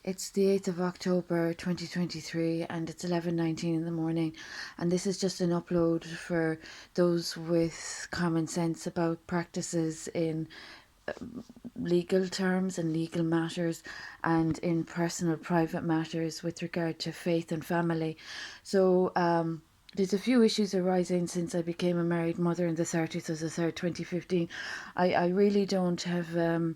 It's the 8th of October 2023 and it's 11:19 in the morning, and this is just an upload for those with common sense about practices in legal terms and legal matters and in personal private matters with regard to faith and family. So there's a few issues arising since I became a married mother in the 30th of the 3rd, 2015. I really don't have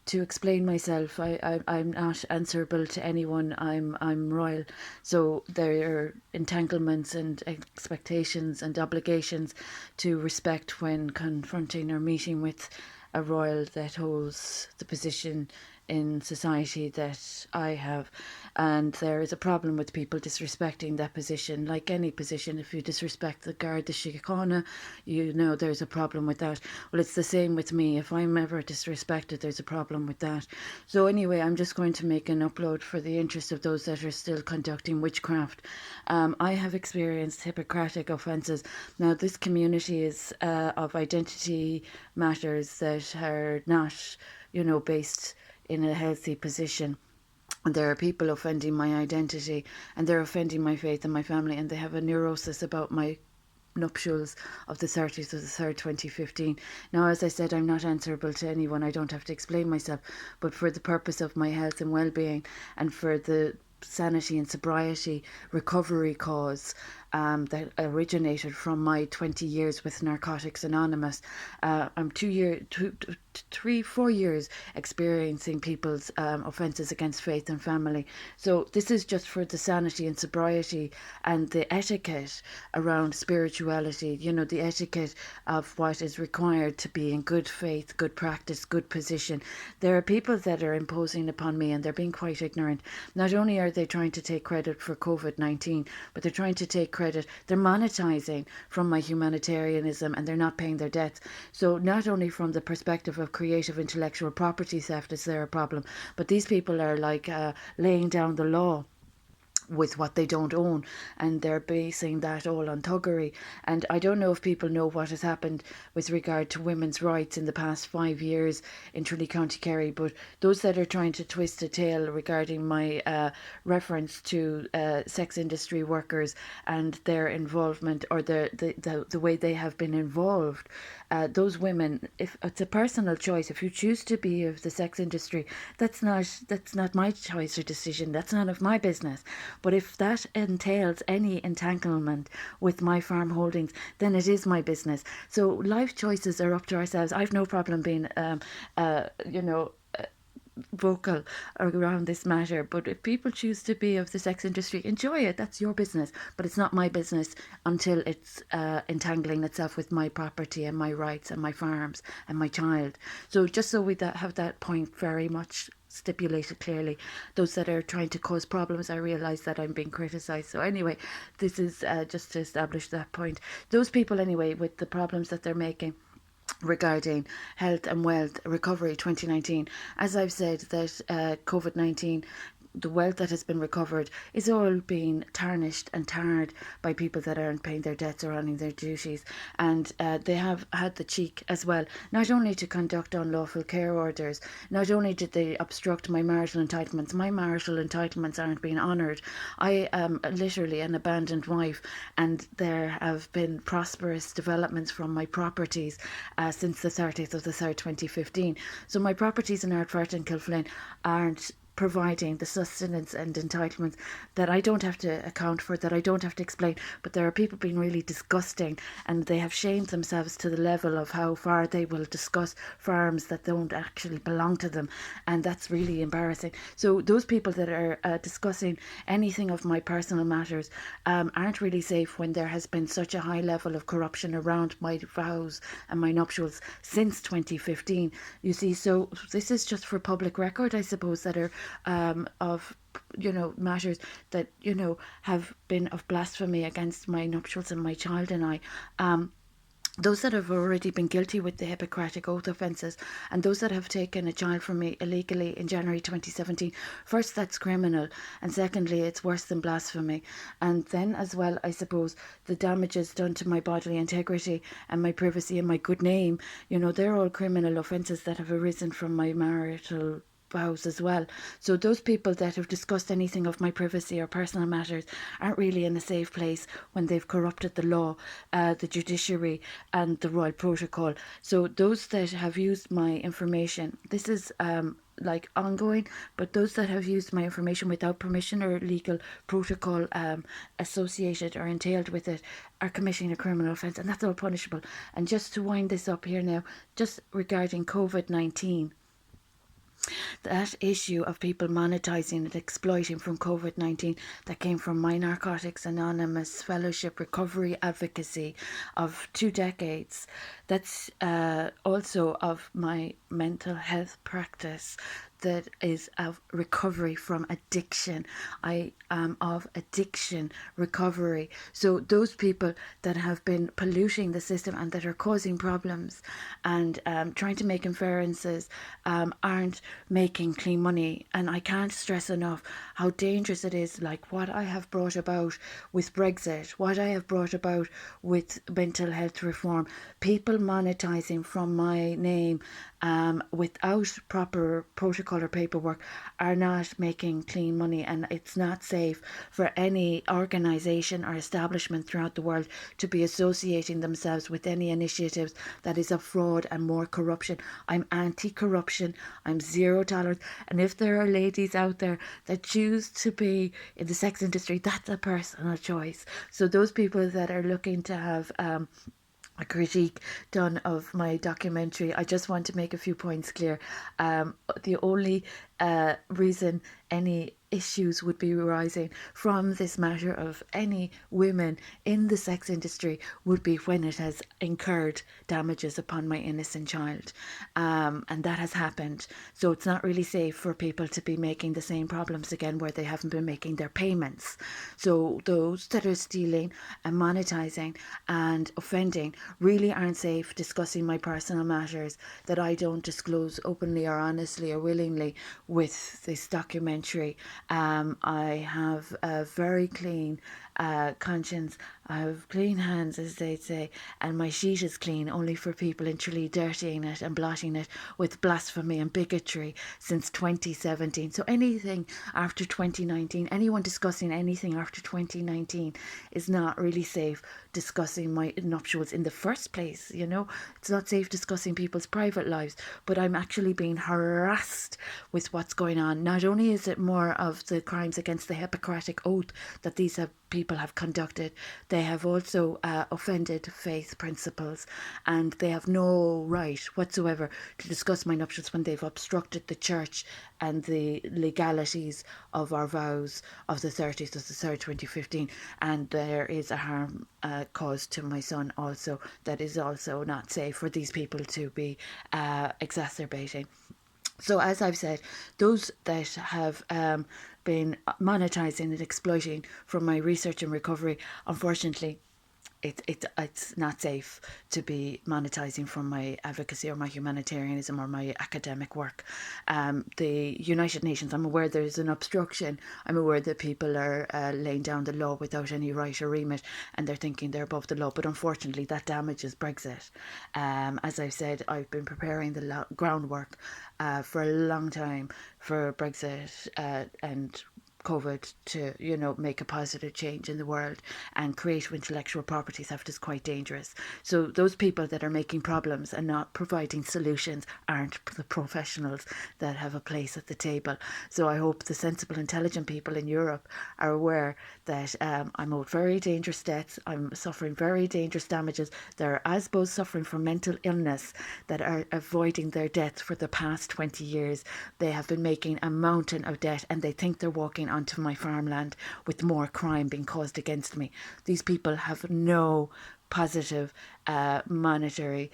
to explain myself. I'm not answerable to anyone. I'm royal. So there are entanglements and expectations and obligations to respect when confronting or meeting with a royal that holds the position in society that I have. And there is a problem with people disrespecting that position. Like any position, if you disrespect the Garda Síochána, you know there's a problem with that. Well, it's the same with me. If I'm ever disrespected, there's a problem with that. So anyway, I'm just going to make an upload for the interest of those that are still conducting witchcraft. I have experienced Hippocratic offences. Now, this community is of identity matters that are not, based in a healthy position. There are people offending my identity and they're offending my faith and my family, and they have a neurosis about my nuptials of the 30th of the 3rd, 2015. Now, as I said, I'm not answerable to anyone. I don't have to explain myself. But for the purpose of my health and well-being and for the sanity and sobriety recovery cause that originated from my 20 years with Narcotics Anonymous. I'm 4 years experiencing people's offences against faith and family. So this is just for the sanity and sobriety and the etiquette around spirituality, the etiquette of what is required to be in good faith, good practice, good position. There are people that are imposing upon me and they're being quite ignorant. Not only are they trying to take credit for COVID-19, but they're trying to take credit. They're monetizing from my humanitarianism and they're not paying their debts. So not only from the perspective of creative intellectual property theft is there a problem, but these people are like laying down the law with what they don't own, and they're basing that all on thuggery. And I don't know if people know what has happened with regard to women's rights in the past 5 years in Tralee County Kerry, but those that are trying to twist a tale regarding my reference to sex industry workers and their involvement, or the way they have been involved, those women, if it's a personal choice, if you choose to be of the sex industry, that's not my choice or decision. That's none of my business. But if that entails any entanglement with my farm holdings, then it is my business. So life choices are up to ourselves. I've no problem being, vocal around this matter. But if people choose to be of the sex industry, enjoy it. That's your business. But it's not my business until it's entangling itself with my property and my rights and my farms and my child. So just so we have that point very much stipulated clearly. Those that are trying to cause problems, I realise that I'm being criticised. So anyway, this is just to establish that point. Those people anyway with the problems that they're making regarding health and wealth recovery 2019, as I've said, that COVID-19, the wealth that has been recovered is all being tarnished and tarred by people that aren't paying their debts or running their duties. And they have had the cheek as well, not only to conduct unlawful care orders, not only did they obstruct my marital entitlements aren't being honoured. I am literally an abandoned wife, and there have been prosperous developments from my properties since the 30th of the 3rd, 2015. So my properties in Ardfert and Kilflynn aren't providing the sustenance and entitlements that I don't have to account for, that I don't have to explain. But there are people being really disgusting, and they have shamed themselves to the level of how far they will discuss farms that don't actually belong to them, and that's really embarrassing. So those people that are discussing anything of my personal matters aren't really safe when there has been such a high level of corruption around my vows and my nuptials since 2015. You see, so this is just for public record, I suppose, that are of matters that have been of blasphemy against my nuptials and my child and I. Those that have already been guilty with the Hippocratic Oath offences, and those that have taken a child from me illegally in January 2017, first, that's criminal, and secondly, it's worse than blasphemy. And then as well, I suppose, the damages done to my bodily integrity and my privacy and my good name, they're all criminal offences that have arisen from my marital vows as well. So those people that have discussed anything of my privacy or personal matters aren't really in a safe place when they've corrupted the law, the judiciary, and the royal protocol. So those that have used my information, this is like ongoing, but those that have used my information without permission or legal protocol associated or entailed with it are committing a criminal offence, and that's all punishable. And just to wind this up here now, just regarding COVID-19, that issue of people monetizing and exploiting from COVID-19 that came from my Narcotics Anonymous fellowship recovery advocacy of 2 decades, that's also of my mental health practice that is of recovery from addiction. I am of addiction recovery. So those people that have been polluting the system and that are causing problems and trying to make inferences aren't making clean money. And I can't stress enough how dangerous it is, like what I have brought about with Brexit, what I have brought about with mental health reform, people monetizing from my name without proper protocol or paperwork are not making clean money, and it's not safe for any organisation or establishment throughout the world to be associating themselves with any initiatives that is of fraud and more corruption. I'm anti-corruption, I'm zero tolerance, and if there are ladies out there that choose to be in the sex industry, that's a personal choice. So those people that are looking to have a critique done of my documentary, I just want to make a few points clear. The only reason any issues would be arising from this matter of any women in the sex industry would be when it has incurred damages upon my innocent child. And that has happened. So it's not really safe for people to be making the same problems again where they haven't been making their payments. So those that are stealing and monetizing and offending really aren't safe discussing my personal matters that I don't disclose openly or honestly or willingly with this documentary. I have a very clean conscience. I have clean hands, as they say, and my sheet is clean only for people literally dirtying it and blotting it with blasphemy and bigotry since 2017. So anything after 2019, anyone discussing anything after 2019 is not really safe discussing my nuptials in the first place. You know, it's not safe discussing people's private lives, but I'm actually being harassed with what's going on. Not only is it more of the crimes against the Hippocratic Oath that these people have conducted, they have also offended faith principles, and they have no right whatsoever to discuss my nuptials when they've obstructed the church and the legalities of our vows of the 30th of the 3rd 2015. And there is a harm caused to my son also that is also not safe for these people to be exacerbating. So as I've said, those that have been monetizing and exploiting from my research and recovery, unfortunately, it's not safe to be monetizing from my advocacy or my humanitarianism or my academic work. The United Nations, I'm aware there's an obstruction. I'm aware that people are laying down the law without any right or remit, and they're thinking they're above the law. But unfortunately, that damages Brexit. As I've said, I've been preparing the groundwork for a long time for Brexit and COVID to, you know, make a positive change in the world and create intellectual property theft is quite dangerous. So those people that are making problems and not providing solutions aren't the professionals that have a place at the table. So I hope the sensible, intelligent people in Europe are aware that I'm owed very dangerous debts. I'm suffering very dangerous damages. There are ASBOs suffering from mental illness that are avoiding their debts for the past 20 years. They have been making a mountain of debt and they think they're walking onto my farmland with more crime being caused against me. These people have no positive monetary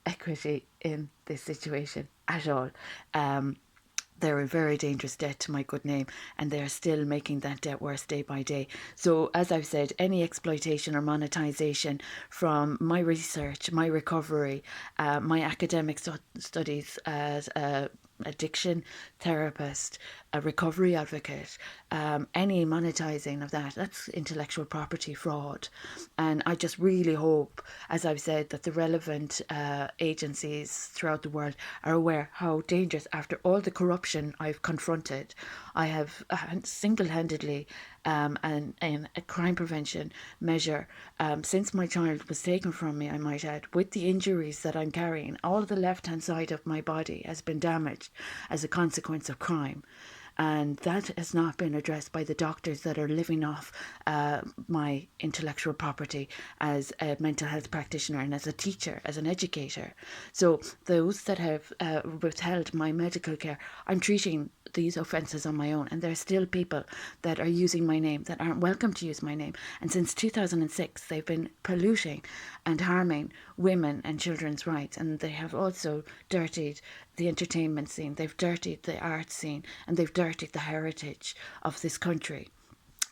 equity in this situation at all. They're a very dangerous debt to my good name, and they are still making that debt worse day by day. So, as I've said, any exploitation or monetization from my research, my recovery, my academic studies as a addiction therapist, a recovery advocate, any monetizing of that's intellectual property fraud. And I just really hope, as I've said, that the relevant agencies throughout the world are aware how dangerous, after all the corruption I've confronted, I have single-handedly and in a crime prevention measure since my child was taken from me, I might add, with the injuries that I'm carrying. All the left-hand side of my body has been damaged as a consequence of crime. And that has not been addressed by the doctors that are living off my intellectual property as a mental health practitioner and as a teacher, as an educator. So those that have withheld my medical care, I'm treating these offences on my own. And there are still people that are using my name that aren't welcome to use my name. And since 2006, they've been polluting and harming women and children's rights. And they have also dirtied the entertainment scene, they've dirtied the art scene, and they've dirtied the heritage of this country.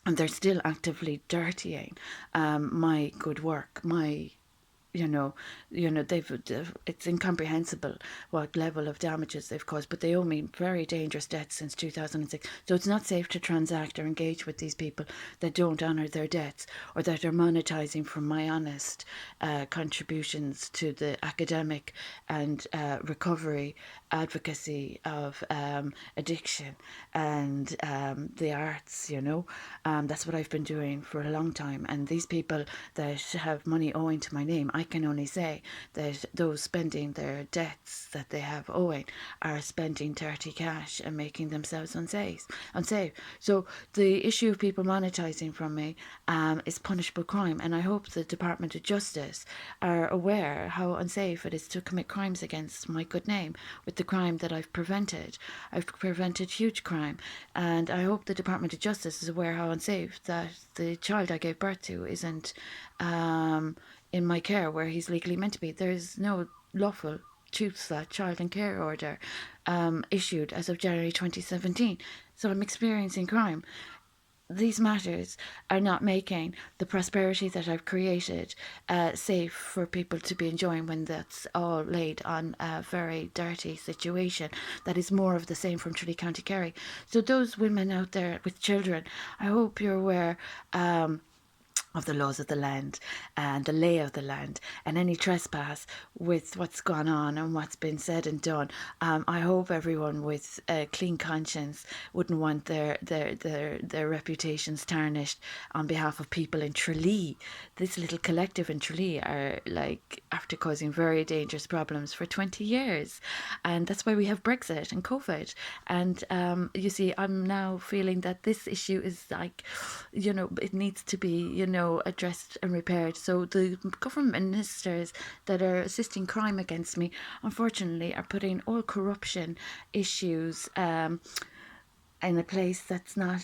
And they're still actively dirtying my good work, my it's incomprehensible what level of damages they've caused, but they owe me very dangerous debts since 2006. So it's not safe to transact or engage with these people that don't honour their debts or that are monetising from my honest contributions to the academic and recovery advocacy of addiction and the arts, that's what I've been doing for a long time. And these people that have money owing to my name, I can only say that those spending their debts that they have owing are spending dirty cash and making themselves unsafe. So the issue of people monetising from me is punishable crime, and I hope the Department of Justice are aware how unsafe it is to commit crimes against my good name with the crime that I've prevented. I've prevented huge crime, and I hope the Department of Justice is aware how unsafe that the child I gave birth to isn't in my care where he's legally meant to be. There's no lawful CHUSA child and care order issued as of January 2017. So I'm experiencing crime. These matters are not making the prosperity that I've created safe for people to be enjoying when that's all laid on a very dirty situation that is more of the same from Tralee County Kerry. So those women out there with children, I hope you're aware of the laws of the land and the lay of the land and any trespass with what's gone on and what's been said and done. I hope everyone with a clean conscience wouldn't want their reputations tarnished on behalf of people in Tralee. This little collective in Tralee are like after causing very dangerous problems for 20 years, and that's why we have Brexit and COVID. And you see, I'm now feeling that this issue is like, it needs to be, addressed and repaired. So the government ministers that are assisting crime against me, unfortunately, are putting all corruption issues in a place that's not,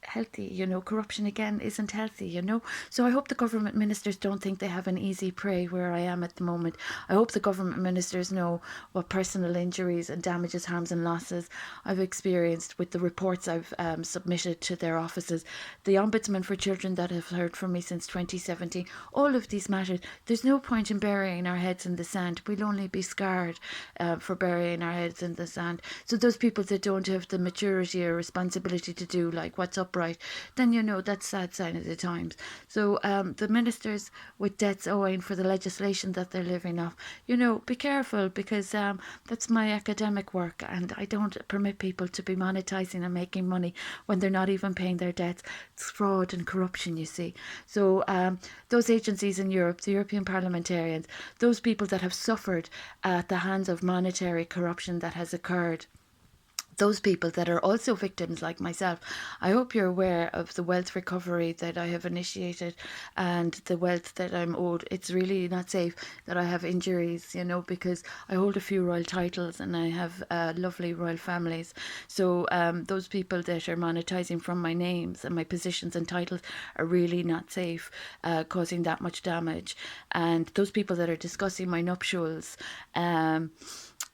healthy. Corruption again isn't healthy. So I hope the government ministers don't think they have an easy prey where I am at the moment. I hope the government ministers know what personal injuries and damages, harms and losses I've experienced with the reports I've submitted to their offices. The Ombudsman for Children that have heard from me since 2017. All of these matters. There's no point in burying our heads in the sand. We'll only be scarred for burying our heads in the sand. So those people that don't have the maturity or responsibility to do like what's upright, then that's sad sign of the times. So the ministers with debts owing for the legislation that they're living off, be careful, because that's my academic work, and I don't permit people to be monetising and making money when they're not even paying their debts. It's fraud and corruption, you see. So those agencies in Europe, the European parliamentarians, those people that have suffered at the hands of monetary corruption that has occurred, those people that are also victims like myself, I hope you're aware of the wealth recovery that I have initiated and the wealth that I'm owed. It's really not safe that I have injuries, because I hold a few royal titles and I have lovely royal families. So those people that are monetising from my names and my positions and titles are really not safe, causing that much damage. And those people that are discussing my nuptials,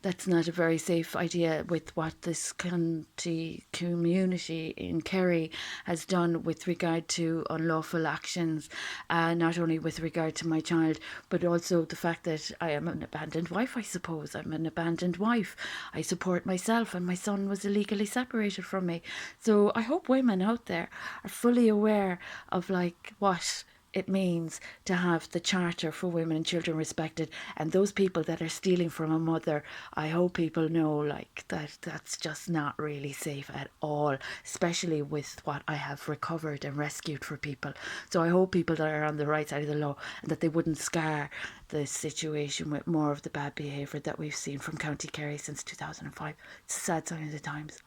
that's not a very safe idea with what this county community in Kerry has done with regard to unlawful actions, not only with regard to my child, but also the fact that I am an abandoned wife, I suppose. I'm an abandoned wife. I support myself, and my son was illegally separated from me. So I hope women out there are fully aware of like what it means to have the Charter for Women and Children respected. And those people that are stealing from a mother, I hope people know like that that's just not really safe at all, especially with what I have recovered and rescued for people. So I hope people that are on the right side of the law, and that they wouldn't scar the situation with more of the bad behaviour that we've seen from County Kerry since 2005. It's a sad sign of the times.